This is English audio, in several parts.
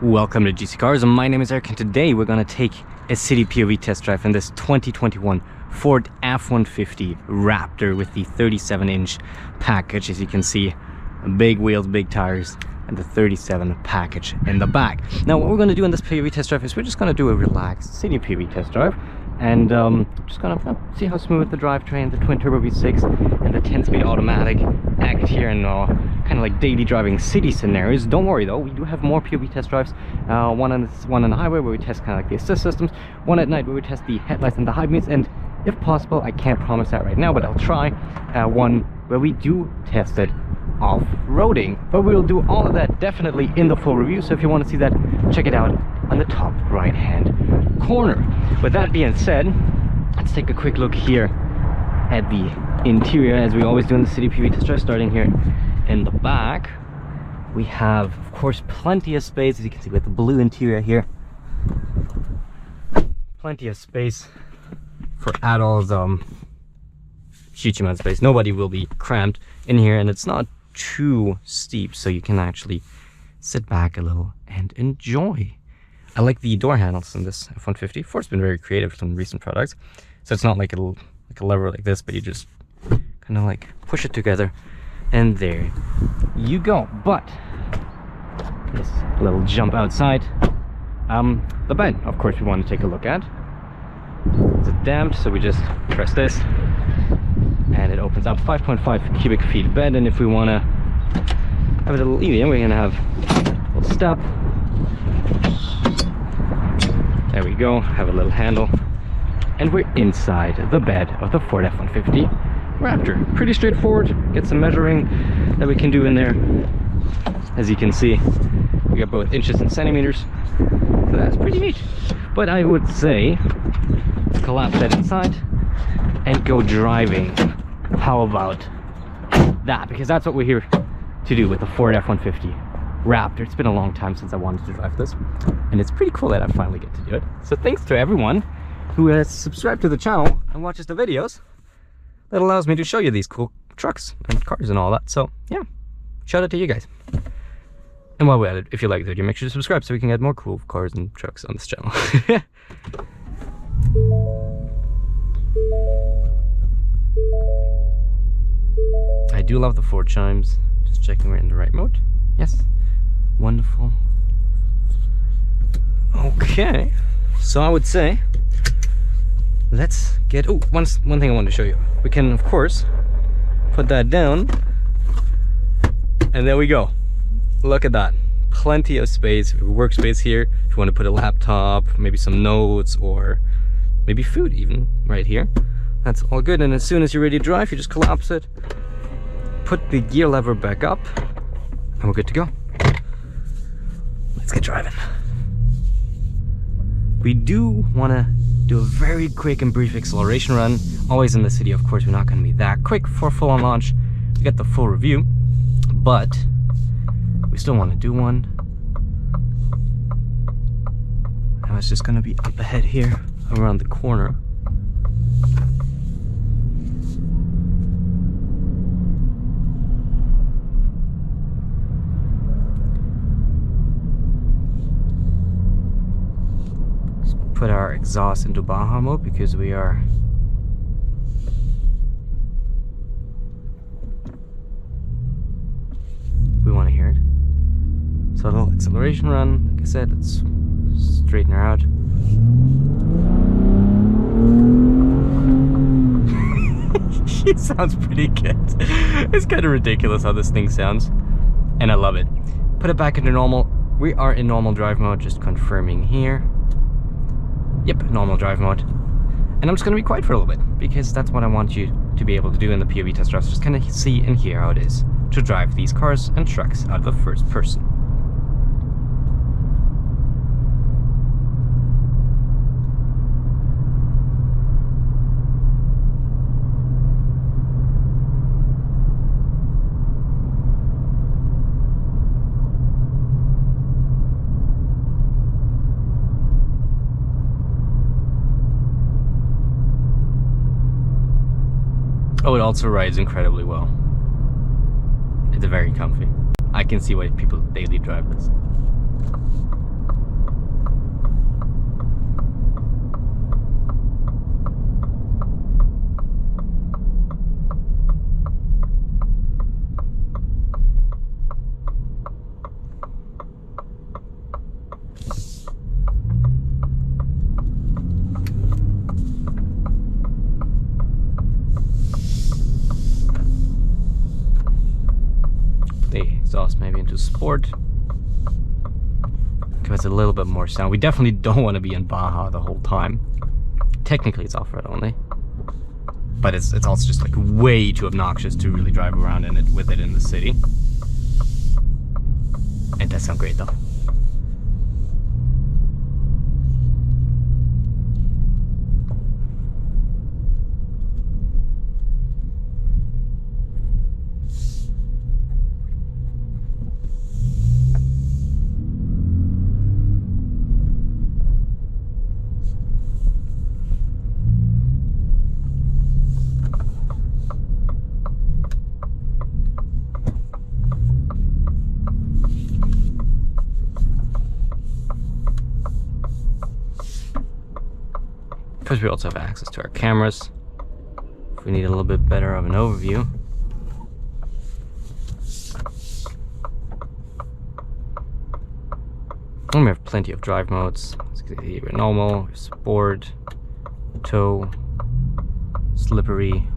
Welcome to GCCars, and my name is Eric, and today we're going to take a city POV test drive in this 2021 Ford F-150 Raptor with the 37-inch package. As you can see, big wheels, big tires, and the 37 package in the back. Now what we're going to do in this POV test drive is we're just going to do a relaxed city POV test drive, and just going to see how smooth the drivetrain, the twin turbo V6 and the 10-speed automatic act here in kind of like daily driving city scenarios. Don't worry though, we do have more POV test drives, one on the highway where we test kind of like the assist systems, one at night where we test the headlights and the high beams, and if possible, I can't promise that right now, but I'll try one where we do test it off-roading. But we'll do all of that definitely in the full review, so if you want to see that, check it out on the top right hand corner. With that being said, let's take a quick look here at the interior, as we always do in the city POV test drive. Starting here in the back, we have of course plenty of space, as you can see with the blue interior here. Plenty of space for adults, huge amount of space. Nobody will be cramped in here, and it's not too steep, so you can actually sit back a little and enjoy. I like the door handles in this F-150. Ford's been very creative with some recent products, so it's not like a lever like this, but you just kind of like push it together and there you go. But this little jump outside, the bed of course we want to take a look at. It's damped, so we just press this and it opens up. 5.5 cubic feet bed, and if we want to have it a little easier, we're gonna have a little step. There we go, have a little handle, and we're inside the bed of the Ford F-150 Raptor. Pretty straightforward. Get some measuring that we can do in there. As you can see, we got both inches and centimeters, so that's pretty neat. But I would say collapse that inside and go driving. How about that? Because that's what we're here to do with the Ford F-150 Raptor. It's been a long time since I wanted to drive this, and it's pretty cool that I finally get to do it. So thanks to everyone who has subscribed to the channel and watches the videos. That allows me to show you these cool trucks and cars and all that. So yeah, shout out to you guys. And while we're at it, if you like the video, make sure to subscribe so we can get more cool cars and trucks on this channel. I do love the Ford chimes. Just checking we're in the right mode. Yes, wonderful. Okay, so I would say let's get, oh, one thing I wanted to show you. We can of course put that down, and there we go. Look at that, plenty of space, workspace here. If you want to put a laptop, maybe some notes, or maybe food even right here, that's all good. And as soon as you're ready to drive, you just collapse it, put the gear lever back up, and we're good to go. Let's get driving. We do want to do a very quick and brief acceleration run. Always in the city, of course, we're not going to be that quick for full-on launch to get the full review, but we still want to do one. Now it's just going to be up ahead here, around the corner. Put our exhaust into Baja mode because we want to hear it. So a little acceleration run. Like I said, let's straighten her out. She sounds pretty good. It's kind of ridiculous how this thing sounds, and I love it. Put it back into normal. We are in normal drive mode, just confirming here. Yep, normal drive mode. And I'm just going to be quiet for a little bit, because that's what I want you to be able to do in the POV test drive. Just kind of see and hear how it is to drive these cars and trucks out of the first person. Oh, it also rides incredibly well. It's very comfy. I can see why people daily drive this. the exhaust maybe into sport. Give us a little bit more sound. We definitely don't want to be in Baja the whole time. Technically it's off-road only, but it's also just like way too obnoxious to really drive around in it with it in the city. It does sound great though. Of course, we also have access to our cameras if we need a little bit better of an overview. And we have plenty of drive modes. Normal, sport, tow, slippery,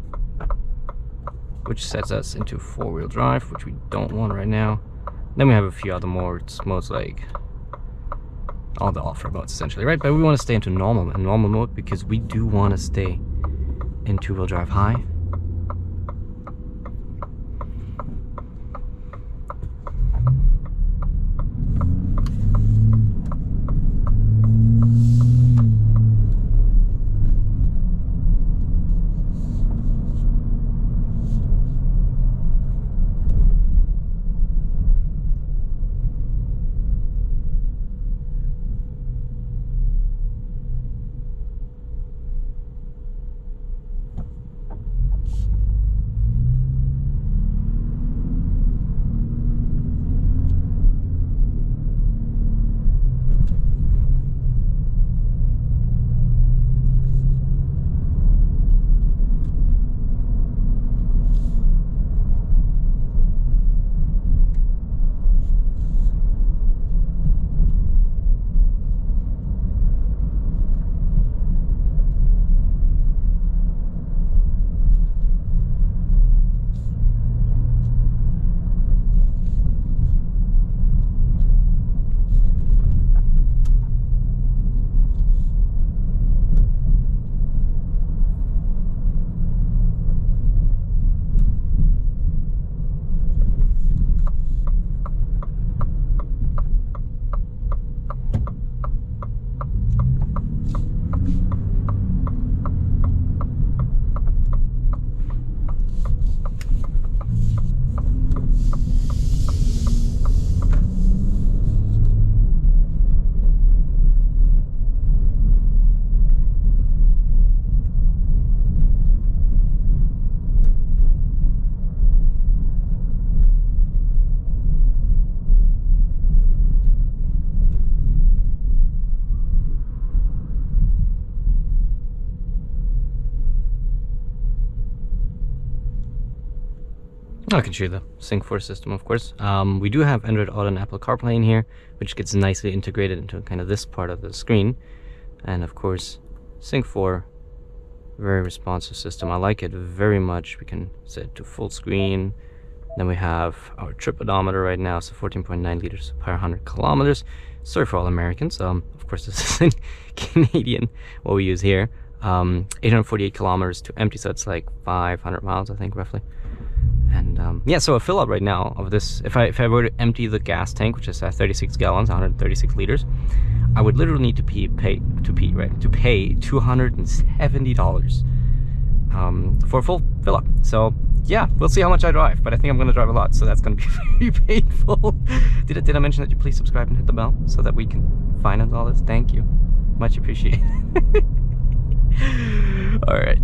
which sets us into four-wheel drive, which we don't want right now. Then we have a few other modes like all the off-road modes essentially, right? But we want to stay into normal mode because we do want to stay in two-wheel drive high. I can show you the Sync 4 system, of course. We do have Android Auto and Apple CarPlay in here, which gets nicely integrated into kind of this part of the screen. And of course, Sync 4, very responsive system. I like it very much. We can set it to full screen. Then we have our trip odometer right now, so 14.9 liters per 100 kilometers. Sorry for all Americans. Of course, this is in Canadian, what we use here. 848 kilometers to empty, so it's like 500 miles, I think, roughly. And yeah, so a fill up right now of this, if I were to empty the gas tank, which is 36 gallons, 136 liters, I would literally need to pay $270 for a full fill up. So yeah, we'll see how much I drive, but I think I'm going to drive a lot, so that's going to be very painful. Did I mention that you please subscribe and hit the bell so that we can finance all this? Thank you, much appreciated. All right.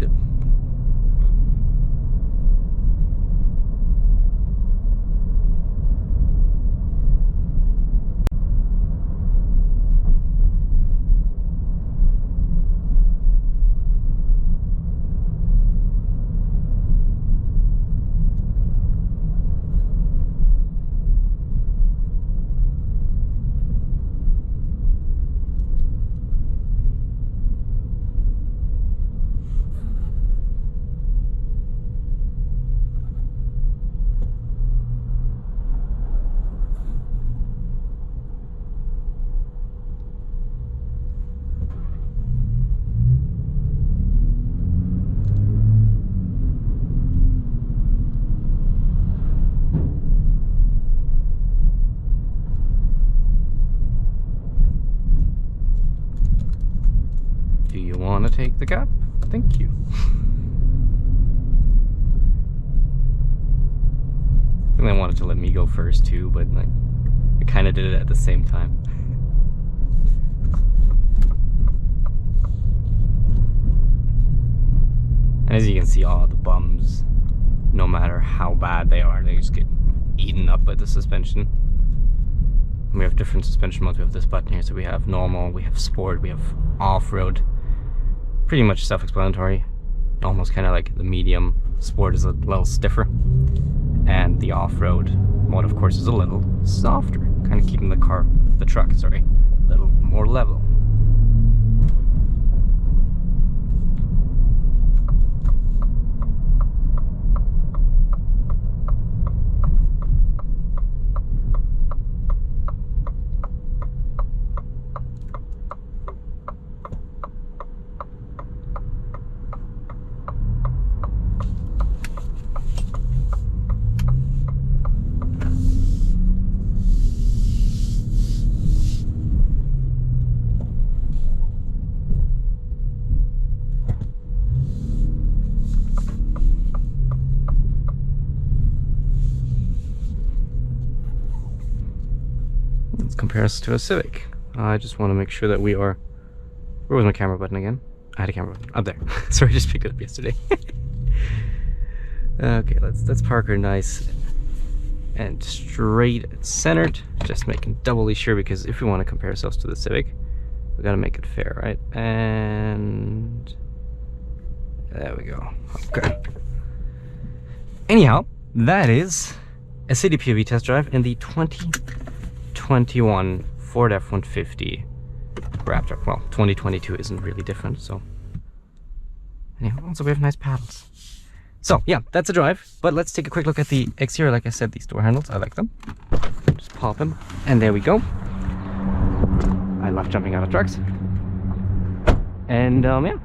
take the cab. Thank you. I think they wanted to let me go first too, but like we kind of did it at the same time. And as you can see, all the bums, no matter how bad they are, they just get eaten up by the suspension. And we have different suspension modes. We have this button here, so we have normal, we have sport, we have off-road. Pretty much self-explanatory. Almost kind of like the medium. Sport is a little stiffer. And the off-road mode, of course, is a little softer. Kind of keeping the truck, a little more level. Compare us to a Civic. I just want to make sure that we are... Where was my camera button again? I had a camera button up there. Sorry, I just picked it up yesterday. Okay, let's park her nice and straight and centered. Just making doubly sure, because if we want to compare ourselves to the Civic, we got to make it fair, right? And there we go. Okay. Anyhow, that is a city POV test drive in the 2021 Ford F-150 Raptor. Well, 2022 isn't really different, so anyhow, also we have nice paddles. So yeah, that's a drive, but let's take a quick look at the exterior. Like I said, these door handles, I like them. Just pop them, and there we go. I love jumping out of trucks. And yeah,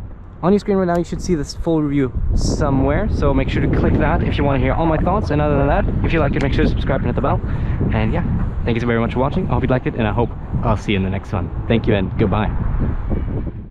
on your screen right now you should see this full review somewhere, so make sure to click that if you want to hear all my thoughts. And other than that, if you like it, make sure to subscribe and hit the bell. And yeah, thank you so very much for watching. I hope you liked it, and I hope I'll see you in the next one. Thank you and goodbye.